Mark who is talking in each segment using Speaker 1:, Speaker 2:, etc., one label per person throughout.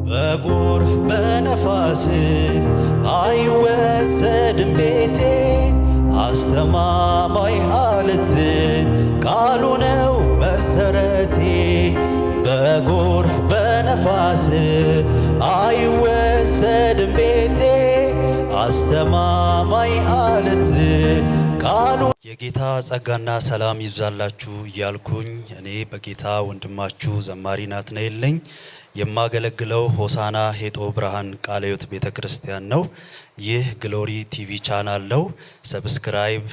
Speaker 1: በጎርፍ በነፋስ አይወሰድም ቤቴ አስተማማኝ አለት ቃሉ ነው መሰረቴ። በጎርፍ በነፋስ አይወሰድም ቤቴ አስተማማኝ አለት ቃሉ። የጌታ ጸጋና ሰላም ይብዛላችሁ እያልኩኝ እኔ በጌታ ወንድማችሁ ዘማሪ ናትናኤል ነኝ። የማገለግለው ሆሳና ሄጦ ብርሃን ቃለ ሕይወት ቤተክርስቲያን ነው። ይህ ግሎሪ ቲቪ ቻናል ነው። ሰብስክራይብ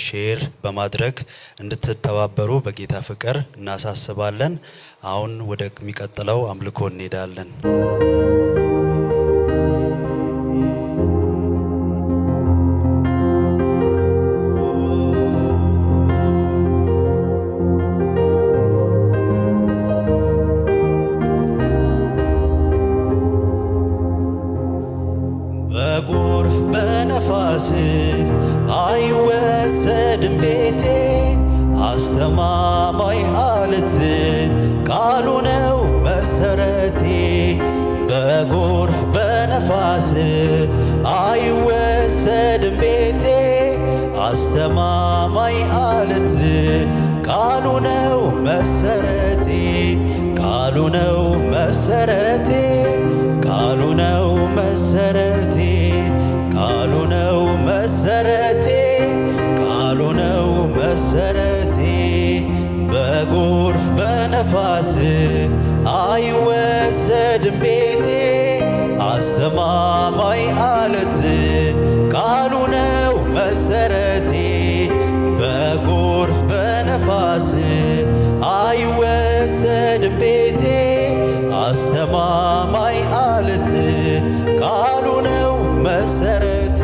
Speaker 1: ሼር በማድረግ እንድትተባበሩ በጌታ ፍቅር እናሳስባለን። አሁን ወደሚቀጥለው አምልኮ እንሄዳለን። በጎርፍ በነፋስ አይወሰድም ቤቴ አስተማማኝ አለት ቃሉ ነው መሰረቴ። በጎርፍ በነፋስ አይወሰድም ቤቴ አስተማማኝ አለት ቃሉ ነው መሰረቴ። ቃሉ ነው መሰረቴ ቃሉ ነው መሰረቴ ቃሉ ነው መሰረቴ ቃሉ ነው መሰረቴ። በጎርፍ በነፋስ አይወሰድም ቤቴ አስተማማኝ አለት ቃሉ ነው መሰረቴ። በጎርፍ በነፋስ አይወሰድም ቤቴ አስተማማኝ አለት ቃሉ ነው መሰረቴ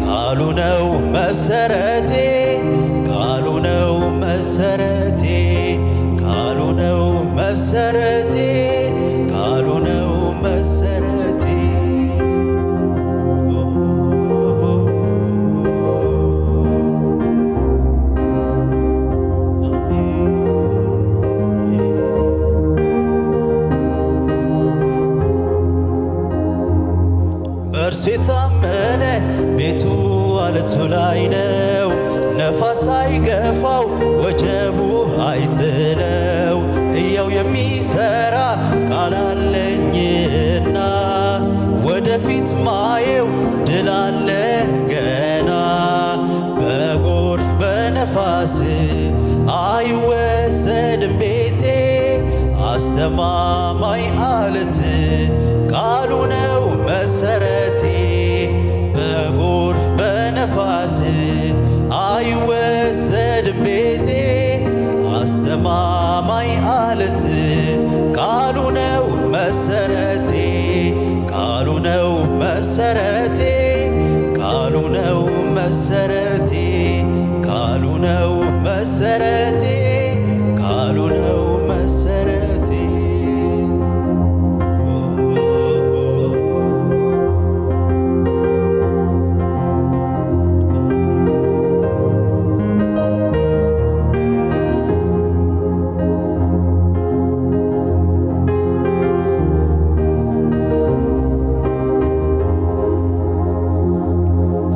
Speaker 1: ቃሉ ነው መሰረቴ ቃሉ ነው መሰረቴ ቃሉ ነው መሰረቴ ቃሉ ነው መሰረቴ። በእርሱ የታመነ ቤቱ አለቱ ላይ ነው። ነፋስ አይገፋው ወጀቡ አይጥለው። ሕያው የሚሰራ ቃል አለኝና ወደፊት ማየው ድል አለ ገና። በጎርፍ በነፋስ አይወሰድም ቤቴ አስተማማኝ አለት ቃሉ ነው መሰረቴ። በጎርፍ በነፋስ አይወሰድም ቤቴ አስተማማኝ አለት ቃሉ ነው መሰረቴ ቃሉ ነው መሰረቴ ቃሉ ነው መሰረቴ ቃሉ ነው መሰረቴ ቃሉ ነው መሰረቴ።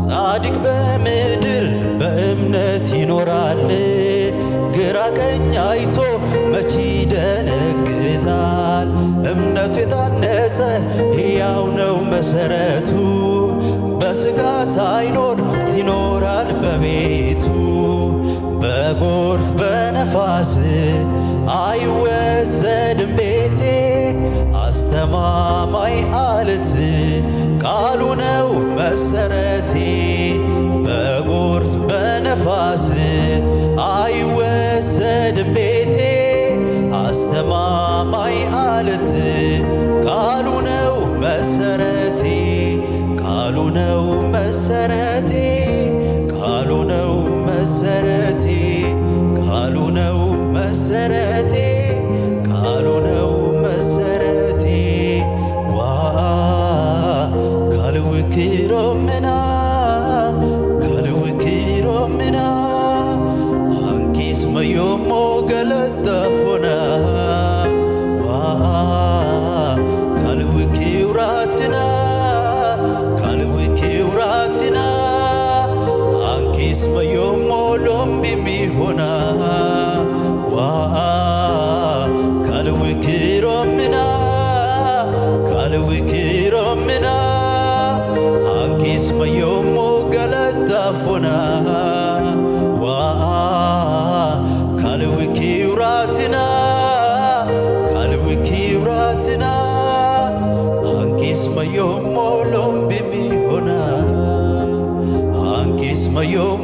Speaker 1: ጻድቅ በምድር በእምነት ይኖራል። ግራ ቀኝ አይቶ መቼ ይደነግጣል። እምነቱ የታነጸ ሕያው ነው መሰረቱ። በስጋት አይኖር ይኖራል በቤቱ። በጎርፍ በነፋስ አይወሰድም ቤቴ አስተማማኝ አለት ቃሉ ነው መሰረቴ። በጎርፍ በነፋስ አይወሰድም ቤቴ አስተማማኝ አለት ቃሉ ነው መሰረቴ ቃሉ ነው መሰረቴ ቃሉ ነው መሰረቴ ቃሉ ነው መሰረቴ ቃሉ ነው መሰረቴ። ዋ ካልውክሮምና ካልውክሮምና አንኪስ መዮሞ ገለጠፎና ዋ fona wa kalwikiuratina ankis mayom molom bimi hona ankis mayom